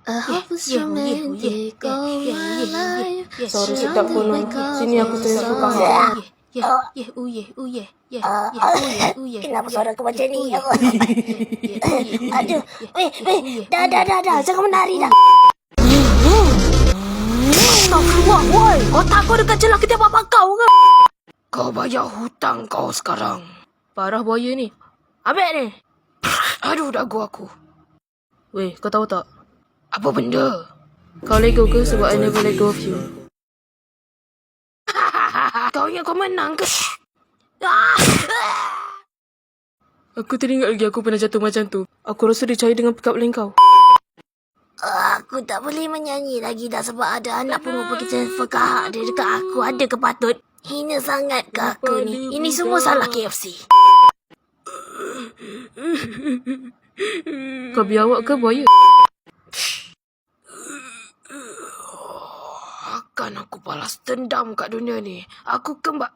I hope it's romantic all my life. Sorry sedap kono. Sini aku tanya suka kau. Kenapa suara aku macam ni? Aduh, dah. Jangan menari dah. Astagfirullah, woi. Otak kau dekat celah ketiap bapak kau ke? Kau bayar hutang kau sekarang. Parah buaya ni. Ambil ni. Aduh, dagu aku. Weh, kau tahu tak? Apa benda? Kau let go ke sebab I never let go of you? Kau ingat kau menang ke? Aku teringat lagi aku pernah jatuh macam tu. Aku rasa dia cari dengan pick up line kau. Aku tak boleh menyanyi lagi dah sebab ada anak perempuan pergi transfer kahak dia dekat aku. Ada ke patut? Hina sangat ke aku ni? Ini semua salah KFC. Kau biawak ke buaya? Akan aku balas dendam kat dunia ni. Aku kembali.